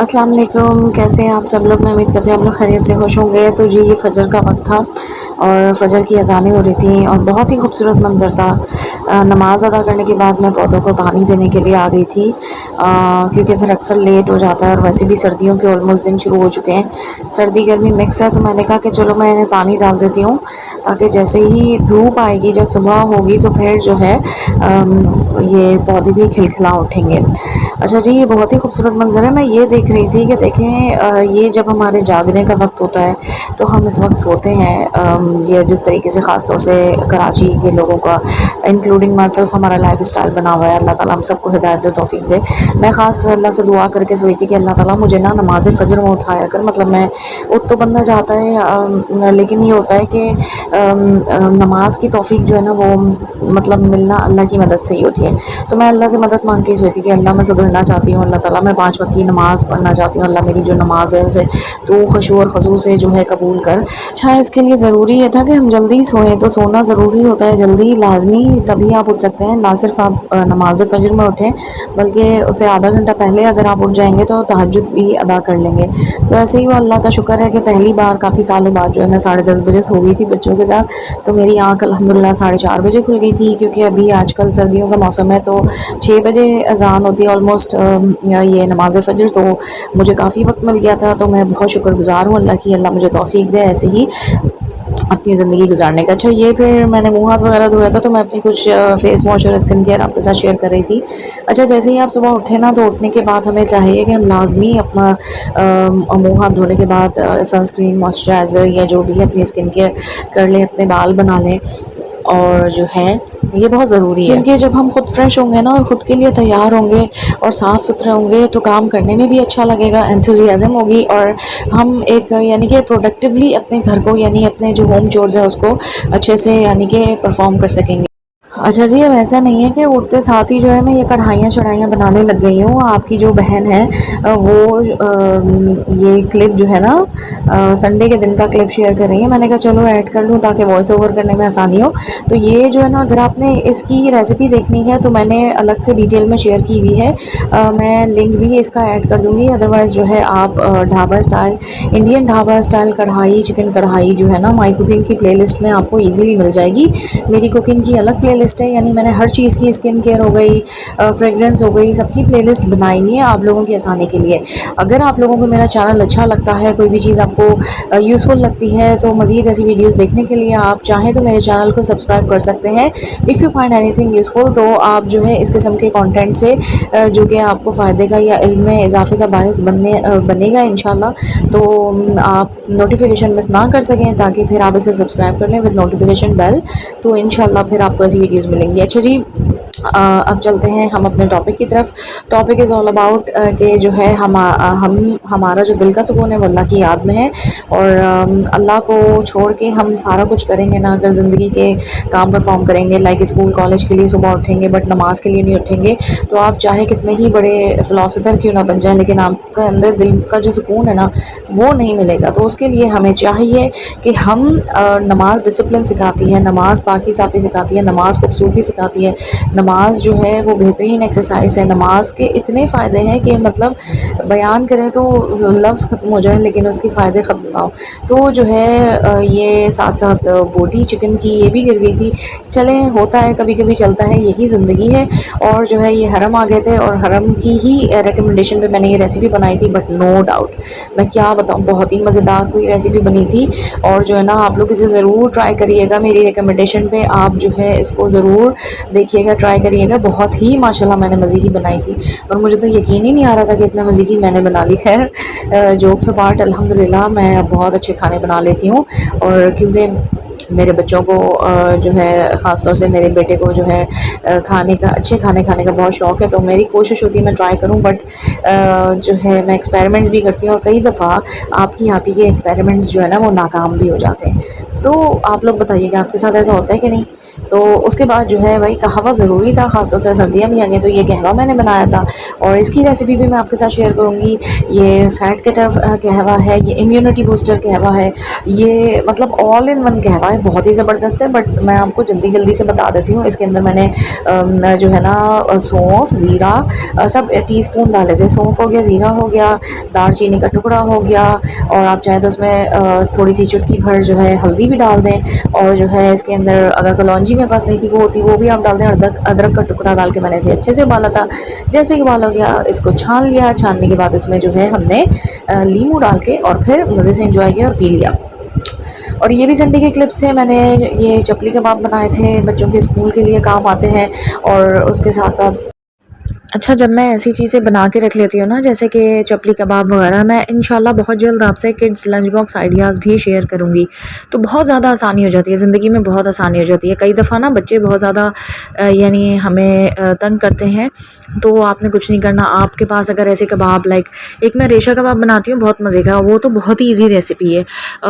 अस्सलाम वालेकुम, कैसे हैं आप सब लोग। मैं उम्मीद करती हूँ आप लोग खैरियत से खुश होंगे। तो जी ये फ़जर का वक्त था और फ़जर की अज़ानें हो रही थी और बहुत ही खूबसूरत मंज़र था। नमाज़ अदा करने के बाद मैं पौधों को पानी देने के लिए आ गई थी, क्योंकि फिर अक्सर लेट हो जाता है और वैसे भी सर्दियों के ऑलमोस्ट दिन शुरू हो चुके हैं। सर्दी गर्मी मिक्स है, तो मैंने कहा कि चलो मैं इन्हें पानी डाल देती हूँ, ताकि जैसे ही धूप आएगी, जब सुबह होगी, तो फिर जो है ये पौधे भी खिलखिला उठेंगे। अच्छा जी, ये बहुत ही खूबसूरत मंज़र है। मैं ये देख रही थी कि देखें, ये जब हमारे जागने का वक्त होता है तो हम इस वक्त सोते हैं। ये जिस तरीके से ख़ास तौर से कराची के लोगों का, इंक्लूडिंग माई सेल्फ, हमारा लाइफ स्टाइल बना हुआ है। अल्लाह ताला हम सबको हिदायत दे, तौफीक दे। मैं ख़ास अल्लाह से दुआ करके सोई थी कि अल्लाह ताला मुझे ना नमाज़ फ़जर में उठाया कर। मतलब मैं उठ तो बंदा जाता है, लेकिन ये होता है कि नमाज की तौफीक जो है ना, वो मतलब मिलना अल्लाह की मदद से ही होती है। तो मैं अल्लाह से मदद मांग के सोई थी कि अल्लाह मैं सुधरना चाहती हूँ, अल्लाह ताला मैं 5 वक्त की नमाज़ पढ़ना चाहती हूँ। अल्लाह मेरी जो नमाज़ है उसे तू खुशू और खजू से जो है कबूल कर। अच्छा, इसके लिए ज़रूरी ये था कि हम जल्दी सोएं। तो सोना ज़रूरी होता है, जल्दी लाजमी, तभी आप उठ सकते हैं। ना सिर्फ आप नमाज फ़जर में उठें, बल्कि उससे आधा घंटा पहले अगर आप उठ जाएंगे तो तहज्जुद भी अदा कर लेंगे। तो ऐसे ही वो अल्लाह का शुक्र है कि पहली बार काफ़ी सालों बाद जो है मैं 10:30 बजे सो गई थी बच्चों के साथ। तो मेरी आँख अल्हम्दुलिल्लाह 4:30 बजे खुल गई थी, क्योंकि अभी आजकल सर्दियों का मौसम है, तो 6 बजे अज़ान होती है ऑलमोस्ट, ये नमाज़ फ़जर। तो मुझे काफ़ी वक्त मिल गया था, तो मैं बहुत शुक्रगुज़ार हूँ अल्लाह की। अल्लाह मुझे तौफ़ीक दे ऐसे ही अपनी ज़िंदगी गुजारने का। अच्छा, ये फिर मैंने मुँह हाथ वगैरह धोया था, तो मैं अपनी कुछ फ़ेस वॉश और स्किन केयर आपके साथ शेयर कर रही थी। अच्छा, जैसे ही आप सुबह उठे ना, तो उठने के बाद हमें चाहिए कि हम लाज़मी अपना मुँह हाथ धोने के बाद सनस्क्रीन, मॉइस्चराइज़र या जो भी है अपनी स्किन केयर कर लें, अपने बाल बना लें। और जो है ये बहुत ज़रूरी है, क्योंकि जब हम खुद फ्रेश होंगे ना और ख़ुद के लिए तैयार होंगे और साफ़ सुथरे होंगे, तो काम करने में भी अच्छा लगेगा, एंथुसियाज़म होगी, और हम एक यानी कि प्रोडक्टिवली अपने घर को, यानी अपने जो होम चोर्स है उसको अच्छे से यानी कि परफॉर्म कर सकेंगे। अच्छा जी, अब ऐसा नहीं है कि उठते साथ ही जो है मैं ये कढ़ाइयाँ चढ़ाइयाँ बनाने लग गई हूँ। आपकी जो बहन है, वो ये क्लिप जो है ना, संडे के दिन का क्लिप शेयर कर रही है। मैंने कहा चलो ऐड कर लूँ ताकि वॉइस ओवर करने में आसानी हो। तो ये जो है ना, अगर आपने इसकी रेसिपी देखनी है तो मैंने अलग से डिटेल में शेयर की हुई है। मैं लिंक भी इसका ऐड कर दूँगी। अदरवाइज़ जो है आप dhaba style, Indian dhaba style कढ़ाई, चिकन कढ़ाई जो है ना, माई कुकिंग की प्लेलिस्ट में आपको ईज़िली मिल जाएगी। मेरी कुकिंग की अलग प्लेलिस्ट है, यानी मैंने हर चीज़ की, स्किन केयर हो गई, फ्रेगरेंस हो गई, सबकी प्लेलिस्ट बनाई हुई है आप लोगों की आसानी के लिए। अगर आप लोगों को मेरा चैनल अच्छा लगता है, कोई भी चीज़ आपको यूज़फुल लगती है, तो मज़ीद ऐसी वीडियोज़ देखने के लिए आप चाहें तो मेरे चैनल को सब्सक्राइब कर सकते हैं। If you find anything useful, तो आप जो है इस किस्म के कंटेंट से जो कि आपको फ़ायदे का या इल्म में इजाफे का बायस बनेगा इंशाल्लाह, तो आप नोटिफिकेशन मिस ना कर सकें, ताकि फिर आप इसे सब्सक्राइब कर लें विद नोटिफिकेशन बेल। तो इंशाल्लाह फिर आपको ऐसी वीडियोज़ मिलेंगी। अच्छा जी, अब चलते हैं हम अपने टॉपिक की तरफ। टॉपिक इज़ ऑल अबाउट कि जो है हम हमारा जो दिल का सुकून है वो अल्लाह की याद में है। और अल्लाह को छोड़ के हम सारा कुछ करेंगे ना, अगर ज़िंदगी के काम परफॉर्म करेंगे, लाइक स्कूल कॉलेज के लिए सुबह उठेंगे बट नमाज के लिए नहीं उठेंगे, तो आप चाहे कितने ही बड़े फ़िलासफ़र क्यों ना बन जाएं, लेकिन आपका अंदर दिल का जो सुकून है ना, वो नहीं मिलेगा। तो उसके लिए हमें चाहिए कि हम नमाज डिसिप्लिन सिखाती है, नमाज पाकी साफ़ी सिखाती है, नमाज खूबसूरती सिखाती है, नमाज जो है वो बेहतरीन एक्सरसाइज है। नमाज के इतने फ़ायदे हैं कि मतलब बयान करें तो लफ्ज़ ख़त्म हो जाए, लेकिन उसके फ़ायदे ख़त्म ना हो। तो जो है ये साथ साथ बोटी चिकन की ये भी गिर गई थी। चलें, होता है, कभी कभी चलता है, यही ज़िंदगी है। और जो है ये हरम आ गए थे, और हरम की ही रिकमेंडेशन पे मैंने ये रेसिपी बनाई थी, बट नो डाउट मैं क्या बताऊँ, बहुत ही मज़ेदार कोई रेसिपी बनी थी। और जो है ना, आप लोग इसे ज़रूर ट्राई करिएगा, मेरी रिकमेंडेशन पे आप जो है इसको ज़रूर देखिएगा, ट्राई करिएगा। बहुत ही माशाल्लाह मैंने मज़े की बनाई थी, और मुझे तो यकीन ही नहीं आ रहा था कि इतना मज़े की मैंने बना ली। खैर, जोक्स अपार्ट, अल्हम्दुलिल्लाह मैं अब बहुत अच्छे खाने बना लेती हूँ। और क्योंकि मेरे बच्चों को जो है, ख़ास तौर से मेरे बेटे को जो है खाने का, अच्छे खाने खाने का बहुत शौक़ है, तो मेरी कोशिश होती है मैं ट्राई करूं, बट जो है मैं एक्सपेरिमेंट्स भी करती हूँ, और कई दफ़ा आपकी आप ही के एक्सपेरिमेंट्स जो है ना वो नाकाम भी हो जाते हैं। तो आप लोग बताइएगा आपके साथ ऐसा होता है कि नहीं। तो उसके बाद जो है भाई, कहवा ज़रूरी था, ख़ास तौर से सर्दियाँ भी आ गई, तो ये कहवा मैंने बनाया था, और इसकी रेसिपी भी मैं आपके साथ शेयर करूँगी। ये फ़ैट कटर कहवा है, ये इम्यूनिटी बूस्टर कहवा है, ये मतलब ऑल इन वन कहवा ढाबा है, बहुत ही ज़बरदस्त है। बट मैं आपको जल्दी से बता देती हूँ। इसके अंदर मैंने जो है ना सौंफ, ज़ीरा सब टीस्पून डाले थे। सौंफ हो गया, ज़ीरा हो गया, दालचीनी का टुकड़ा हो गया, और आप चाहें तो उसमें थोड़ी सी चुटकी भर जो है हल्दी भी डाल दें। और जो है इसके अंदर अगर कलौंजी मेरे पास नहीं थी, वो होती वो भी आप डाल दें। अदरक अदरक का टुकड़ा डाल के मैंने इसे अच्छे से उबाला था। जैसे ही उबाल हो गया, इसको छान लिया। छानने के बाद इसमें जो है हमने लीमू डाल के और फिर मज़े से इंजॉय किया और पी लिया। और ये भी संडे के क्लिप्स थे। मैंने ये चपली कबाब बनाए थे, बच्चों के स्कूल के लिए काम आते हैं। और उसके साथ साथ अच्छा, जब मैं ऐसी चीज़ें बना के रख लेती हूँ ना, जैसे कि चपली कबाब वगैरह, मैं इंशाल्लाह बहुत जल्द आपसे किड्स लंच बॉक्स आइडियाज़ भी शेयर करूँगी। तो बहुत ज़्यादा आसानी हो जाती है ज़िंदगी में, बहुत आसानी हो जाती है। कई दफ़ा ना बच्चे बहुत ज़्यादा यानी हमें तंग करते हैं, तो आपने कुछ नहीं करना। आपके पास अगर ऐसे कबाब, लाइक एक मैं रेशा कबाब बनाती हूँ बहुत मज़े का, वो तो बहुत ही ईजी रेसिपी है।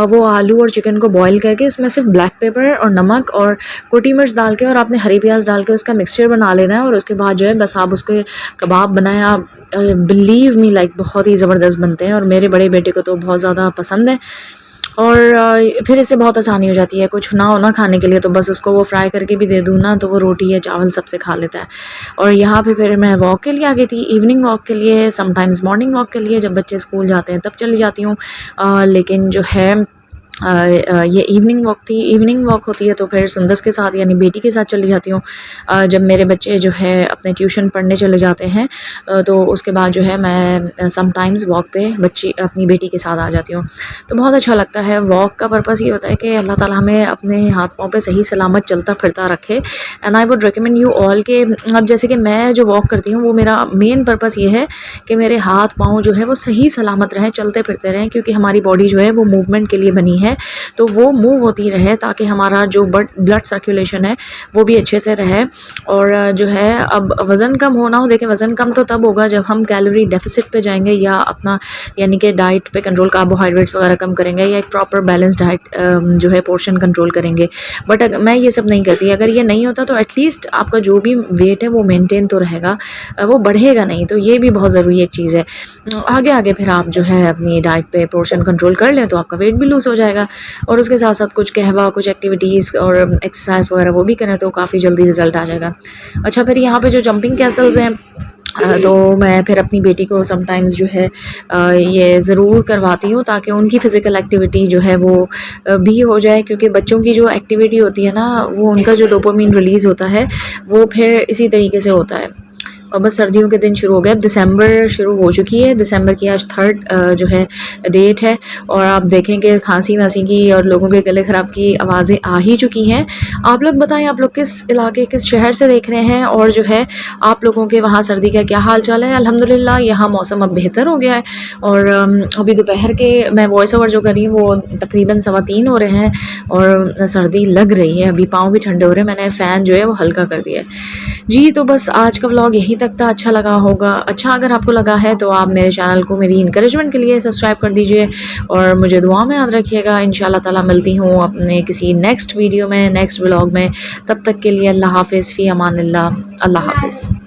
वो आलू और चिकन को बॉयल करके उसमें सिर्फ ब्लैक पेपर और नमक और कोटी मिर्च डाल के और आपने हरी प्याज डाल के उसका मिक्सचर बना लेना है। और उसके बाद जो है बस आप उसके कबाब बनाएं। आप बिलीव मी, लाइक बहुत ही ज़बरदस्त बनते हैं और मेरे बड़े बेटे को तो बहुत ज़्यादा पसंद है। और फिर इससे बहुत आसानी हो जाती है। कुछ ना हो ना खाने के लिए, तो बस उसको वो फ्राई करके भी दे दूँ ना, तो वो रोटी या चावल सबसे खा लेता है। और यहाँ पे फिर मैं वॉक के लिए आ गई थी, इवनिंग वॉक के लिए, समटाइम्स मॉर्निंग वॉक के लिए। जब बच्चे स्कूल जाते हैं तब चली जाती हूँ, लेकिन जो है ये इवनिंग वॉक थी। इवनिंग वॉक होती है तो फिर सुंदस के साथ यानी बेटी के साथ चली जाती हूँ। जब मेरे बच्चे जो है अपने ट्यूशन पढ़ने चले जाते हैं, तो उसके बाद जो है मैं समटाइम्स वॉक पे बच्ची अपनी बेटी के साथ आ जाती हूँ। तो बहुत अच्छा लगता है। वॉक का पर्पस ये होता है कि अल्लाह ताला हमें अपने हाथ पाँव पे सही सलामत चलता फिरता रखे। And I would recommend you all के, अब जैसे कि मैं जो वॉक करती हूँ, वो मेरा मेन पर्पस ये है कि मेरे हाथ पाँव जो है वो सही सलामत रहें, चलते फिरते रहें, क्योंकि हमारी बॉडी जो है वो मूवमेंट के लिए बनी है। तो वो मूव होती रहे ताकि हमारा जो ब्लड सर्कुलेशन है वो भी अच्छे से रहे। और जो है अब वज़न कम होना हो, देखिए वज़न कम तो तब होगा जब हम कैलोरी डेफिसिट पे जाएंगे, या अपना यानी कि डाइट पे कंट्रोल, कार्बोहाइड्रेट्स वगैरह कम करेंगे, या एक प्रॉपर बैलेंस डाइट जो है पोर्शन कंट्रोल करेंगे। बट मैं ये सब नहीं करती। अगर ये नहीं होता तो एटलीस्ट आपका जो भी वेट है वो मेंटेन तो रहेगा, वो बढ़ेगा नहीं। तो ये भी बहुत ज़रूरी एक चीज़ है। आगे आगे फिर आप जो है अपनी डाइट पे पोर्शन कंट्रोल कर लें तो आपका वेट भी लूज़ हो जाएगा। और उसके साथ साथ कुछ कहवा, कुछ एक्टिविटीज़ और एक्सरसाइज वगैरह वो भी करें तो काफ़ी जल्दी रिजल्ट आ जाएगा। अच्छा, फिर यहाँ पे जो जंपिंग कैसल्स हैं, तो मैं फिर अपनी बेटी को समटाइम्स जो है ये ज़रूर करवाती हूँ, ताकि उनकी फ़िज़िकल एक्टिविटी जो है वो भी हो जाए। क्योंकि बच्चों की जो एक्टिविटी होती है ना, वो उनका जो डोपामिन रिलीज़ होता है वो फिर इसी तरीके से होता है। और बस सर्दियों के दिन शुरू हो गए। अब दिसंबर शुरू हो चुकी है। दिसंबर की आज 3 जो है डेट है, और आप देखें कि खांसी वासी की और लोगों के गले ख़राब की आवाज़ें आ ही चुकी हैं। आप लोग बताएं, आप लोग किस इलाके, किस शहर से देख रहे हैं, और जो है आप लोगों के वहाँ सर्दी का क्या हाल चाल है। अल्हम्दुलिल्लाह यहाँ मौसम अब बेहतर हो गया है। और अभी दोपहर के मैं वॉइस ओवर जो कर रही हूँ वो तकरीबन 3:15 हो रहे हैं, और सर्दी लग रही है। अभी पाँव भी ठंडे हो रहे हैं। मैंने फ़ैन जो है वो हल्का कर दिया है जी। तो बस आज का व्लॉग यहीं तक था। अच्छा लगा होगा, अच्छा अगर आपको लगा है तो आप मेरे चैनल को मेरी इंकरेजमेंट के लिए सब्सक्राइब कर दीजिए, और मुझे दुआ में याद रखिएगा। इंशाल्लाह ताला मिलती हूँ अपने किसी नेक्स्ट वीडियो में, नेक्स्ट व्लॉग में। तब तक के लिए अल्लाह हाफ़िज़, फ़ी अमानिल्लाह, अल्लाह हाफ़िज़।